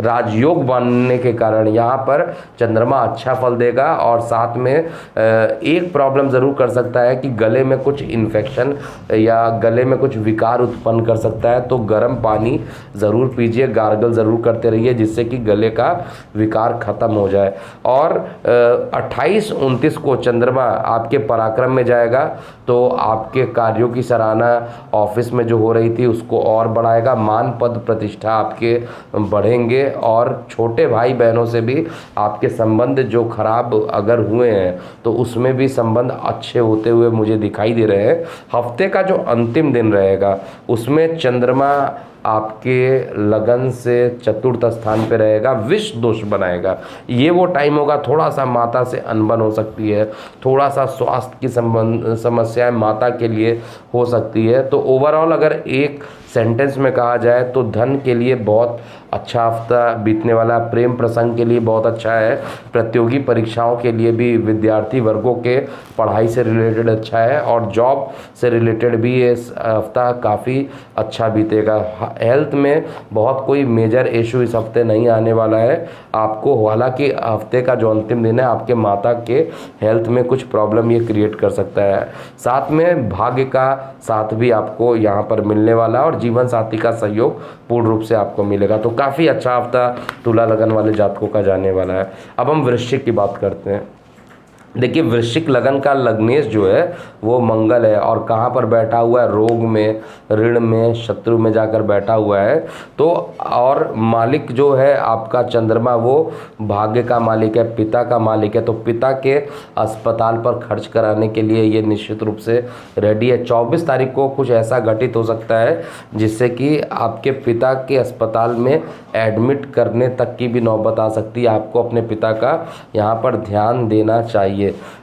राजयोग बनने के कारण यहाँ पर चंद्रमा अच्छा फल देगा। और साथ में एक प्रॉब्लम ज़रूर कर सकता है कि गले में कुछ इन्फेक्शन या गले में कुछ विकार उत्पन्न कर सकता है, तो गर्म पानी ज़रूर पीजिए, गार्गल ज़रूर करते रहिए, जिससे कि गले का विकार ख़त्म हो जाए। और 28, 29 को चंद्रमा आपके पराक्रम में जाएगा, तो आपके कार्यों की सराहना ऑफिस में जो हो रही थी उसको और बढ़ाएगा। मान पद प्रतिष्ठा आपके बढ़ेंगे, और छोटे भाई बहनों से भी आपके संबंध जो खराब अगर हुए हैं तो उसमें भी संबंध अच्छे होते हुए मुझे दिखाई दे रहे हैं। हफ्ते का जो अंतिम दिन रहेगा उसमें चंद्रमा आपके लगन से चतुर्थ स्थान पे रहेगा, विष दोष बनाएगा। ये वो टाइम होगा, थोड़ा सा माता से अनबन हो सकती है, थोड़ा सा स्वास्थ्य की समस्याएं माता के लिए हो सकती है। तो ओवरऑल अगर एक सेंटेंस में कहा जाए तो धन के लिए बहुत अच्छा हफ्ता बीतने वाला, प्रेम प्रसंग के लिए बहुत अच्छा है, प्रतियोगी परीक्षाओं के लिए भी विद्यार्थी वर्गों के पढ़ाई से रिलेटेड अच्छा है, और जॉब से रिलेटेड भी ये हफ्ता काफ़ी अच्छा बीतेगा। हेल्थ में बहुत कोई मेजर इशू इस हफ्ते नहीं आने वाला है आपको। हालांकि हफ्ते का जो अंतिम दिन है आपके माता के हेल्थ में कुछ प्रॉब्लम ये क्रिएट कर सकता है। साथ में भाग्य का साथ भी आपको यहाँ पर मिलने वाला है, और जीवन साथी का सहयोग पूर्ण रूप से आपको मिलेगा। तो काफ़ी अच्छा हफ्ता तुला लगन वाले जातकों का जाने वाला है। अब हम वृश्चिक की बात करते हैं। देखिए, वृश्चिक लगन का लग्नेश जो है वो मंगल है, और कहाँ पर बैठा हुआ है, रोग में, ऋण में, शत्रु में जाकर बैठा हुआ है। तो और मालिक जो है आपका चंद्रमा वो भाग्य का मालिक है, पिता का मालिक है, तो पिता के अस्पताल पर खर्च कराने के लिए ये निश्चित रूप से रेडी है। 24 तारीख को कुछ ऐसा घटित हो सकता है जिससे कि आपके पिता के अस्पताल में एडमिट करने तक की भी नौबत आ सकती है। आपको अपने पिता का यहाँ पर ध्यान देना चाहिए,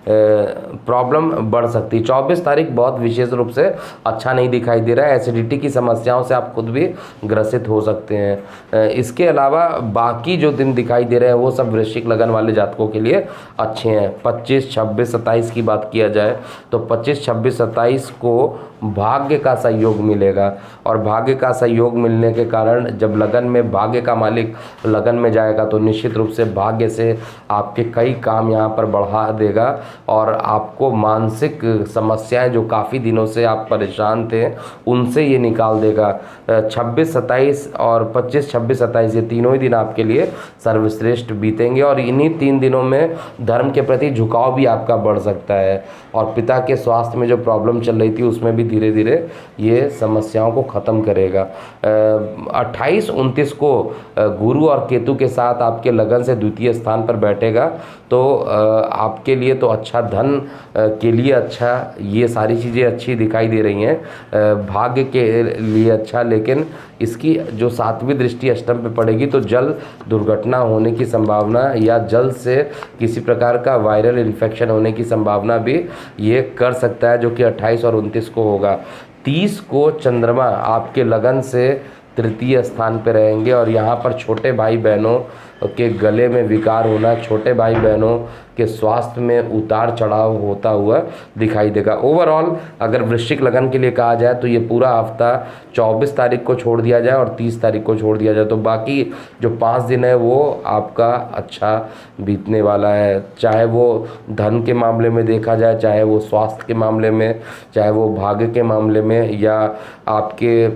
प्रॉब्लम बढ़ सकती है। 24 तारीख बहुत विशेष रूप से अच्छा नहीं दिखाई दे रहा है। एसिडिटी की समस्याओं से आप खुद भी ग्रसित हो सकते हैं। इसके अलावा बाकी जो दिन दिखाई दे रहे हैं वो सब वृश्चिक लगन वाले जातकों के लिए अच्छे हैं। 25, 26, 27 की बात किया जाए तो 25, 26, 27 को भाग्य का सहयोग मिलेगा, और भाग्य का सहयोग मिलने के कारण जब लगन में भाग्य का मालिक लगन में जाएगा तो निश्चित रूप से भाग्य से आपके कई काम यहाँ पर बढ़ा देगा, और आपको मानसिक समस्याएं जो काफ़ी दिनों से आप परेशान थे उनसे ये निकाल देगा। 26, 27 और 25, 26, 27 ये तीनों ही दिन आपके लिए सर्वश्रेष्ठ बीतेंगे, और इन्हीं 3 दिनों में धर्म के प्रति झुकाव भी आपका बढ़ सकता है, और पिता के स्वास्थ्य में जो प्रॉब्लम चल रही थी उसमें भी धीरे धीरे ये समस्याओं को ख़त्म करेगा। 28, 29 को गुरु और केतु के साथ आपके लगन से द्वितीय स्थान पर बैठेगा, तो आपके लिए तो अच्छा, धन के लिए अच्छा, ये सारी चीज़ें अच्छी दिखाई दे रही हैं, भाग्य के लिए अच्छा। लेकिन इसकी जो 7वीं दृष्टि अष्टम पे पड़ेगी तो जल दुर्घटना होने की संभावना, या जल से किसी प्रकार का वायरल इन्फेक्शन होने की संभावना भी ये कर सकता है, जो कि 28 और 29 को होगा। 30 को चंद्रमा आपके लगन से तृतीय स्थान पे रहेंगे, और यहाँ पर छोटे भाई बहनों के गले में विकार होना, छोटे भाई बहनों के स्वास्थ्य में उतार चढ़ाव होता हुआ दिखाई देगा। ओवरऑल अगर वृश्चिक लगन के लिए कहा जाए तो ये पूरा हफ्ता 24 तारीख को छोड़ दिया जाए और 30 तारीख को छोड़ दिया जाए तो बाकी जो 5 दिन है वो आपका अच्छा बीतने वाला है। चाहे वो धन के मामले में देखा जाए, चाहे वो स्वास्थ्य के मामले में, चाहे वो भाग्य के मामले में, या आपके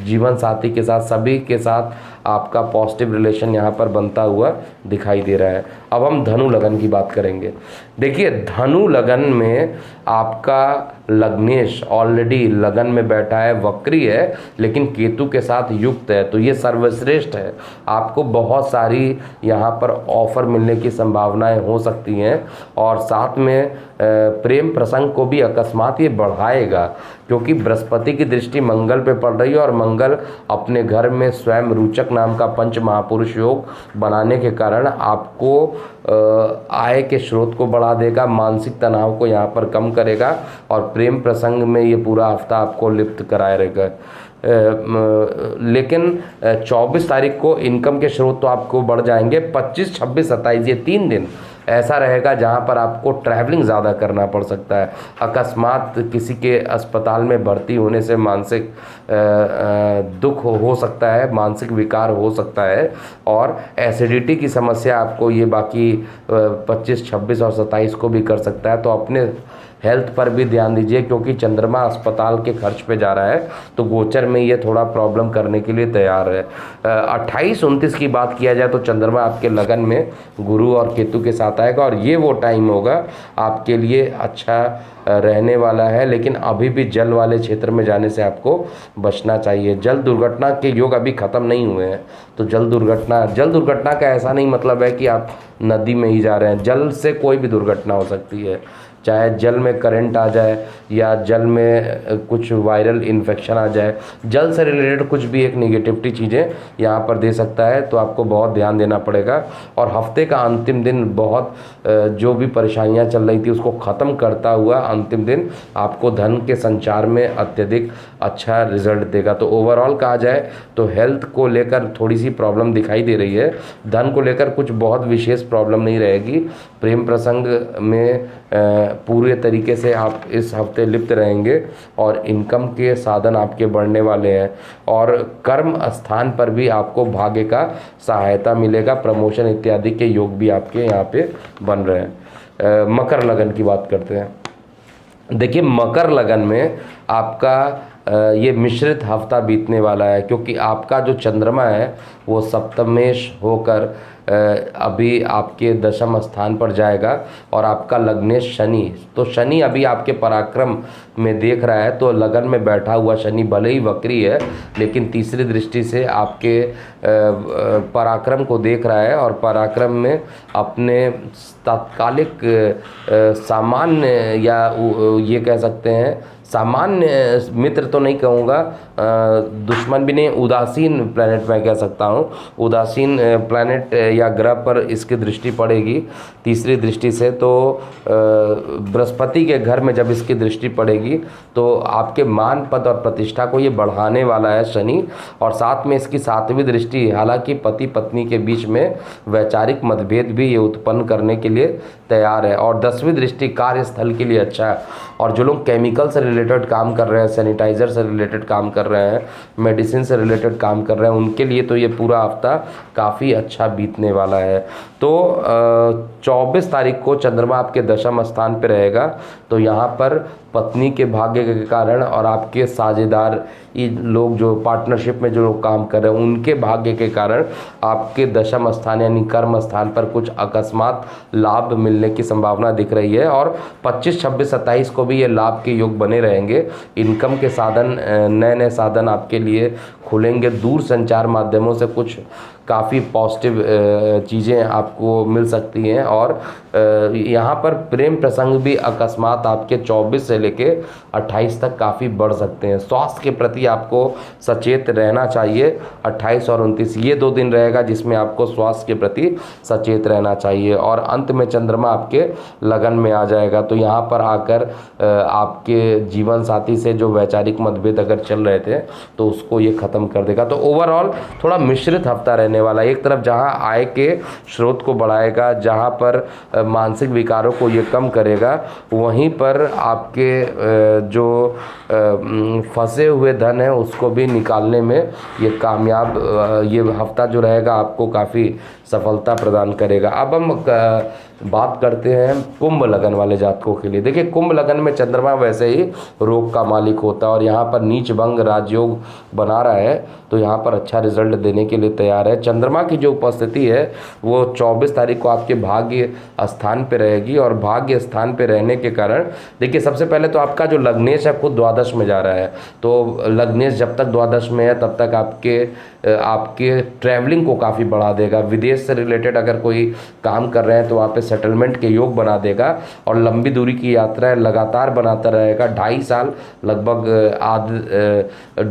जीवन साथी के साथ, सभी के साथ आपका पॉजिटिव रिलेशन यहाँ पर बनता हुआ दिखाई दे रहा है। अब हम धनु लगन की बात करेंगे। देखिए धनु लगन में आपका लग्नेश ऑलरेडी लगन में बैठा है, वक्री है, लेकिन केतु के साथ युक्त है, तो ये सर्वश्रेष्ठ है। आपको बहुत सारी यहाँ पर ऑफर मिलने की संभावनाएं हो सकती हैं और साथ में प्रेम प्रसंग को भी अकस्मात ये बढ़ाएगा, क्योंकि बृहस्पति की दृष्टि मंगल पे पड़ रही है और मंगल अपने घर में स्वयं रोचक नाम का पंच महापुरुष योग बनाने के कारण आपको आय के स्रोत को बढ़ा देगा, मानसिक तनाव को यहाँ पर कम करेगा और प्रेम प्रसंग में ये पूरा हफ्ता आपको लिप्त कराए रहेगा। लेकिन 24 तारीख को इनकम के स्रोत तो आपको बढ़ जाएंगे। 25, 26, 27 ये 3 दिन ऐसा रहेगा जहां पर आपको ट्रैवलिंग ज़्यादा करना पड़ सकता है। अकस्मात किसी के अस्पताल में भर्ती होने से मानसिक दुख हो सकता है, मानसिक विकार हो सकता है और एसिडिटी की समस्या आपको ये बाकी 25, 26 और 27 को भी कर सकता है। तो अपने हेल्थ पर भी ध्यान दीजिए, क्योंकि चंद्रमा अस्पताल के खर्च पे जा रहा है तो गोचर में ये थोड़ा प्रॉब्लम करने के लिए तैयार है। 28, 29 की बात किया जाए तो चंद्रमा आपके लगन में गुरु और केतु के साथ आएगा और ये वो टाइम होगा आपके लिए अच्छा रहने वाला है। लेकिन अभी भी जल वाले क्षेत्र में जाने से आपको बचना चाहिए। जल दुर्घटना के योग अभी ख़त्म नहीं हुए हैं, तो जल दुर्घटना का ऐसा नहीं मतलब है कि आप नदी में ही जा रहे हैं। जल से कोई भी दुर्घटना हो सकती है, चाहे जल में करंट आ जाए या जल में कुछ वायरल इन्फेक्शन आ जाए, जल से रिलेटेड कुछ भी एक निगेटिविटी चीज़ें यहाँ पर दे सकता है, तो आपको बहुत ध्यान देना पड़ेगा। और हफ्ते का अंतिम दिन बहुत जो भी परेशानियाँ चल रही थी उसको ख़त्म करता हुआ अंतिम दिन आपको धन के संचार में अत्यधिक अच्छा रिजल्ट देगा। तो ओवरऑल कहा जाए तो हेल्थ को लेकर थोड़ी सी प्रॉब्लम दिखाई दे रही है, धन को लेकर कुछ बहुत विशेष प्रॉब्लम नहीं रहेगी। प्रेम प्रसंग में पूरे तरीके से आप इस हफ्ते लिप्त रहेंगे और इनकम के साधन आपके बढ़ने वाले हैं और कर्म स्थान पर भी आपको भाग्य का सहायता मिलेगा, प्रमोशन इत्यादि के योग भी आपके यहाँ पे बन रहे हैं। मकर लगन की बात करते हैं। देखिए मकर लगन में आपका ये मिश्रित हफ्ता बीतने वाला है, क्योंकि आपका जो चंद्रमा है वो सप्तमेश होकर अभी आपके दशम स्थान पर जाएगा और आपका लग्नेश शनि, तो शनि अभी आपके पराक्रम में देख रहा है, तो लगन में बैठा हुआ शनि भले ही वक्री है लेकिन तीसरी दृष्टि से आपके पराक्रम को देख रहा है और पराक्रम में अपने तात्कालिक सामान्य या ये कह सकते हैं सामान्य मित्र तो नहीं कहूँगा, दुश्मन भी नहीं, उदासीन प्लैनेट मैं कह सकता हूँ, उदासीन प्लैनेट या ग्रह पर इसकी दृष्टि पड़ेगी तीसरी दृष्टि से। तो बृहस्पति के घर में जब इसकी दृष्टि पड़ेगी तो आपके मान पद और प्रतिष्ठा को ये बढ़ाने वाला है शनि, और साथ में इसकी 7वीं दृष्टि हालांकि पति पत्नी के बीच में वैचारिक मतभेद भी ये उत्पन्न करने के लिए तैयार है, और 10वीं दृष्टि कार्यस्थल के लिए अच्छा है। और जो लोग केमिकल से रिलेटेड काम कर रहे हैं, सैनिटाइज़र से रिलेटेड काम कर रहे हैं, मेडिसिन से रिलेटेड काम कर रहे हैं, उनके लिए तो ये पूरा हफ्ता काफ़ी अच्छा बीतने वाला है। तो 24 तारीख को चंद्रमा आपके दशम स्थान पर रहेगा, तो यहाँ पर पत्नी के भाग्य के कारण और आपके साझेदार ये लोग जो पार्टनरशिप में जो लोग काम कर रहे हैं उनके भाग्य के कारण आपके दशम स्थान यानी कर्म स्थान पर कुछ अकस्मात लाभ मिलने की संभावना दिख रही है। और 25, 26, 27 को भी ये लाभ के योग बने रहेंगे। इनकम के साधन, नए नए साधन आपके लिए खुलेंगे। दूर संचार माध्यमों से कुछ काफ़ी पॉजिटिव चीज़ें आपको मिल सकती हैं और यहाँ पर प्रेम प्रसंग भी अकस्मात आपके 24 से लेके 28 तक काफ़ी बढ़ सकते हैं। स्वास्थ्य के प्रति आपको सचेत रहना चाहिए। 28 और 29 ये 2 दिन रहेगा जिसमें आपको स्वास्थ्य के प्रति सचेत रहना चाहिए। और अंत में चंद्रमा आपके लगन में आ जाएगा, तो यहाँ पर आकर आपके जीवन साथी से जो वैचारिक मतभेद अगर चल रहे थे तो उसको ये ख़त्म कर देगा। तो ओवरऑल थोड़ा मिश्रित हफ्ता रहने करने वाला है। एक तरफ जहाँ आय के स्रोत को बढ़ाएगा, जहाँ पर मानसिक विकारों को ये कम करेगा, वहीं पर आपके जो फंसे हुए धन है उसको भी निकालने में ये कामयाब ये हफ्ता जो रहेगा आपको काफ़ी सफलता प्रदान करेगा। अब हम बात करते हैं कुंभ लगन वाले जातकों के लिए। देखिए, कुंभ लगन में चंद्रमा वैसे ही रोग का मालिक होता है और यहाँ पर नीच भंग राजयोग बना रहा है, तो यहाँ पर अच्छा रिजल्ट देने के लिए तैयार है। चंद्रमा की जो उपस्थिति है वो 24 तारीख को आपके भाग्य स्थान पे रहेगी और भाग्य स्थान पे रहने के कारण देखिए, सबसे पहले तो आपका जो लग्नेश है खुद द्वादश में जा रहा है, तो लग्नेश जब तक द्वादश में है तब तक आपके ट्रैवलिंग को काफ़ी बढ़ा देगा। विदेश से रिलेटेड अगर कोई काम कर रहे हैं तो वहाँ पे सेटलमेंट के योग बना देगा और लंबी दूरी की यात्राएं लगातार बनाता रहेगा। 2.5 साल लगभग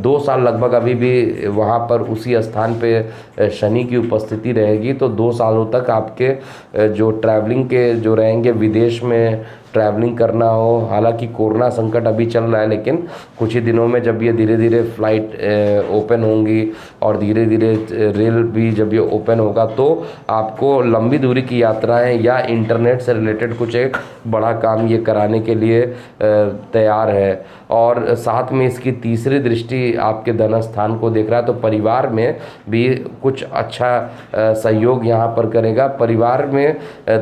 2 साल लगभग अभी भी वहाँ पर उसी स्थान पे शनि की उपस्थिति रहेगी, तो 2 सालों तक आपके जो ट्रैवलिंग के जो रहेंगे, विदेश में ट्रैवलिंग करना हो, हालांकि कोरोना संकट अभी चल रहा है, लेकिन कुछ ही दिनों में जब ये धीरे धीरे फ्लाइट ओपन होंगी और धीरे धीरे रेल भी जब ये ओपन होगा तो आपको लंबी दूरी की यात्राएं या इंटरनेट से रिलेटेड कुछ एक बड़ा काम ये कराने के लिए तैयार है। और साथ में इसकी तीसरी दृष्टि आपके धन स्थान को देख रहा है, तो परिवार में भी कुछ अच्छा सहयोग यहाँ पर करेगा। परिवार में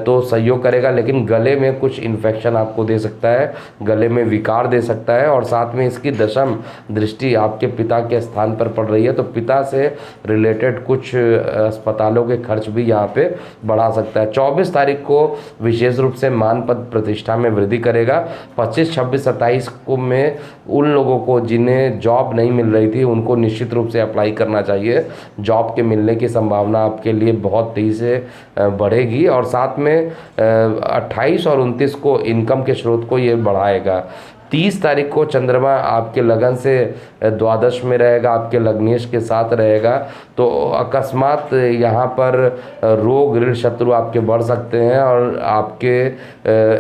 तो सहयोग करेगा, लेकिन गले में कुछ इन्फेक्शन आपको दे सकता है, गले में विकार दे सकता है। और साथ में इसकी दशम दृष्टि आपके पिता के स्थान पर पड़ रही है, तो पिता से रिलेटेड कुछ अस्पतालों के खर्च भी यहाँ पे बढ़ा सकता है। 24 तारीख को विशेष रूप से मान पद प्रतिष्ठा में वृद्धि करेगा। 25, 26, 27 को में उन लोगों को जिन्हें जॉब नहीं मिल रही थी उनको निश्चित रूप से अप्लाई करना चाहिए। जॉब के मिलने की संभावना आपके लिए बहुत तेज़ी से बढ़ेगी। और साथ में 28 और 29 को इनकम के स्रोत को ये बढ़ाएगा। 30 तारीख को चंद्रमा आपके लगन से द्वादश में रहेगा, आपके लग्नेश के साथ रहेगा, तो अकस्मात यहाँ पर रोग ऋण शत्रु आपके बढ़ सकते हैं और आपके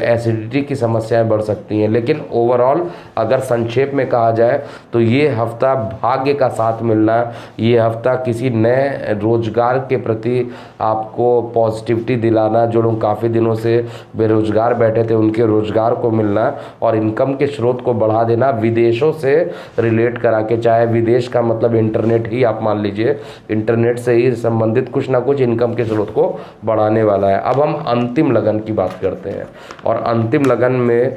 एसिडिटी की समस्याएं बढ़ सकती हैं। लेकिन ओवरऑल अगर संक्षेप में कहा जाए तो ये हफ्ता भाग्य का साथ मिलना, ये हफ्ता किसी नए रोजगार के प्रति आपको पॉजिटिविटी दिलाना, जो लोग काफ़ी दिनों से बेरोजगार बैठे थे उनके रोजगार को मिलना और इनकम के स्रोत को बढ़ा देना। विदेशों से रिलेट करा के, चाहे विदेश का मतलब इंटरनेट ही आप मान लीजिए, इंटरनेट से ही संबंधित कुछ ना कुछ इनकम के स्रोत को बढ़ाने वाला है। अब हम अंतिम लगन की बात करते हैं और अंतिम लगन में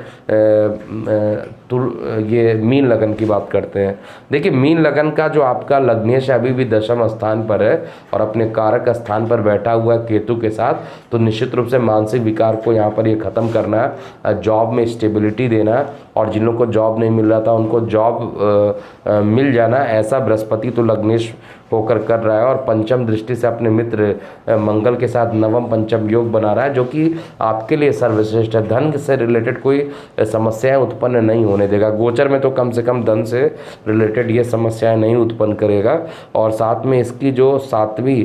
ये मीन लगन की बात करते हैं। देखिए, मीन लगन का जो आपका लग्नेश अभी भी दशम स्थान पर है और अपने कारक स्थान पर बैठा हुआ है केतु के साथ, तो निश्चित रूप से मानसिक विकार को यहाँ पर ये ख़त्म करना, जॉब में स्टेबिलिटी देना और जिन लोगों को जॉब नहीं मिल रहा था उनको जॉब मिल जाना, ऐसा बृहस्पति तो लग्नेश होकर कर रहा है और पंचम दृष्टि से अपने मित्र मंगल के साथ नवम पंचम योग बना रहा है, जो कि आपके लिए सर्वश्रेष्ठ है। धन से रिलेटेड कोई समस्याएं उत्पन्न नहीं होने देगा। गोचर में तो कम से कम धन से रिलेटेड ये समस्याएं नहीं उत्पन्न करेगा। और साथ में इसकी जो 7वीं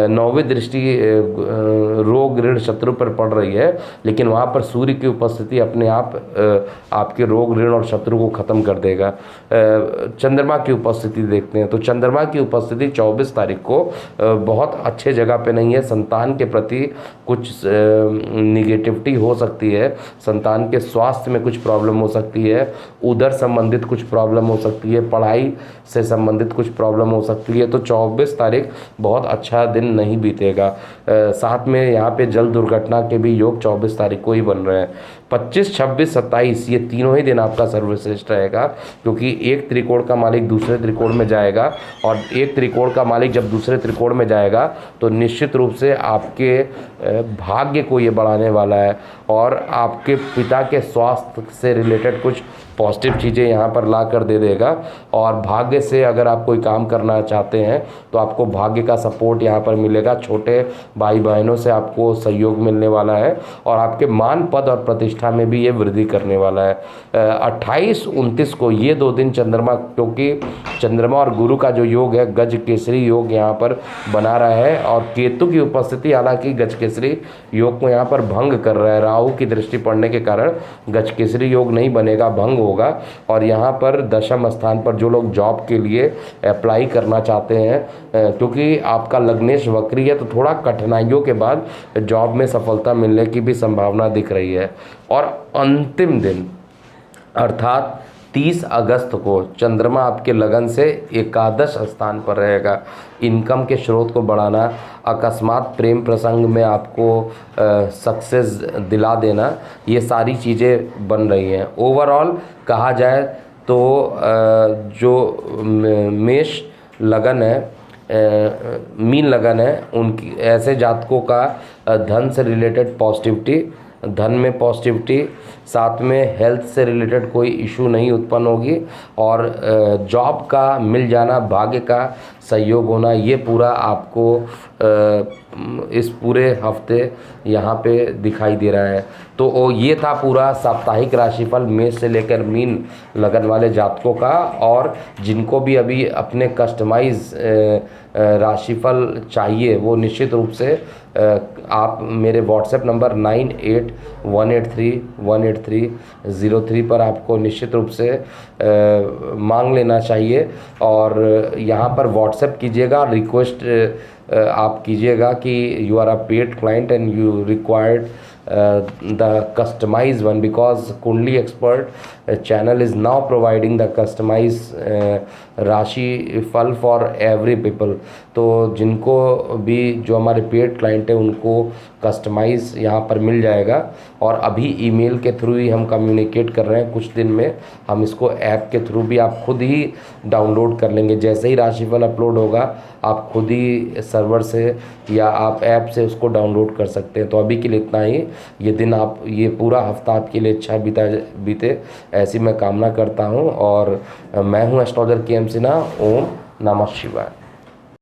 9वीं दृष्टि रोग ऋण शत्रु पर पड़ रही है, लेकिन वहाँ पर सूर्य की उपस्थिति अपने आप आपके रोग ऋण और शत्रु को खत्म कर देगा। चंद्रमा की उपस्थिति देखते हैं, तो चंद्रमा की उपस्थिति 24 तारीख को बहुत अच्छे जगह पे नहीं है। संतान के प्रति कुछ निगेटिविटी हो सकती है, संतान के स्वास्थ्य में कुछ प्रॉब्लम हो सकती है, उधर संबंधित कुछ प्रॉब्लम हो सकती है, पढ़ाई से संबंधित कुछ प्रॉब्लम हो सकती है। तो 24 तारीख बहुत अच्छा दिन नहीं बीतेगा। साथ में यहाँ पे जल दुर्घटना के भी योग 24 तारीख को ही बन रहे हैं। 25, 26, 27 ये तीनों ही दिन आपका सर्वश्रेष्ठ रहेगा, क्योंकि एक त्रिकोण का मालिक दूसरे त्रिकोण में जाएगा और एक त्रिकोण का मालिक जब दूसरे त्रिकोण में जाएगा तो निश्चित रूप से आपके भाग्य को ये बढ़ाने वाला है और आपके पिता के स्वास्थ्य से रिलेटेड कुछ पॉजिटिव चीज़ें यहाँ पर ला कर दे देगा। और भाग्य से अगर आप कोई काम करना चाहते हैं तो आपको भाग्य का सपोर्ट यहाँ पर मिलेगा। छोटे भाई बहनों से आपको सहयोग मिलने वाला है और आपके मान पद और प्रतिष्ठा में भी ये वृद्धि करने वाला है। 28, 29 को ये 2 दिन चंद्रमा, क्योंकि चंद्रमा और गुरु का जो योग है गज केसरी योग यहाँ पर बना रहा है और केतु की उपस्थिति हालांकि गज केसरी योग को यहाँ पर भंग कर रहा है। राहु की दृष्टि पड़ने के कारण गज केसरी योग नहीं बनेगा, भंग होगा। और यहाँ पर दशम स्थान पर जो लोग जॉब के लिए अप्लाई करना चाहते हैं, क्योंकि आपका लग्नेश वक्री है तो थोड़ा कठिनाइयों के बाद जॉब में सफलता मिलने की भी संभावना दिख रही है। और अंतिम दिन अर्थात 30 अगस्त को चंद्रमा आपके लगन से एकादश स्थान पर रहेगा। इनकम के स्रोत को बढ़ाना, अकस्मात प्रेम प्रसंग में आपको सक्सेस दिला देना, ये सारी चीज़ें बन रही हैं। ओवरऑल कहा जाए तो जो मेष लगन है, मीन लगन है, उनकी ऐसे जातकों का धन से रिलेटेड पॉजिटिविटी, धन में पॉजिटिविटी, साथ में हेल्थ से रिलेटेड कोई इशू नहीं उत्पन्न होगी, और जॉब का मिल जाना, भाग्य का सहयोग होना, ये पूरा आपको इस पूरे हफ्ते यहाँ पे दिखाई दे रहा है। तो ये था पूरा साप्ताहिक राशिफल मेष से लेकर मीन लगन वाले जातकों का। और जिनको भी अभी अपने कस्टमाइज राशिफल चाहिए वो निश्चित रूप से आप मेरे व्हाट्सएप नंबर 9818831803 पर आपको निश्चित रूप से मांग लेना चाहिए। और यहाँ पर व्हाट्सएप कीजिएगा, रिक्वेस्ट आप कीजिएगा कि you are a paid client and you required the customized one, because Kundli Expert channel is now providing the customized राशि फल फॉर एवरी पीपल। तो जिनको भी जो हमारे पेड क्लाइंट है उनको कस्टमाइज यहाँ पर मिल जाएगा। और अभी ईमेल के थ्रू ही हम कम्युनिकेट कर रहे हैं, कुछ दिन में हम इसको ऐप के थ्रू भी आप खुद ही डाउनलोड कर लेंगे। जैसे ही राशिफल अपलोड होगा आप खुद ही सर्वर से या आप ऐप से उसको डाउनलोड कर सकते हैं। तो अभी के लिए इतना ही। ये दिन आप, ये पूरा हफ्ता आपके लिए अच्छा बीते ऐसी मैं कामना करता हूँ। और मैं हूँ एस्ट्रोलॉजर के एम सिन्हा। ओम नमः शिवाय।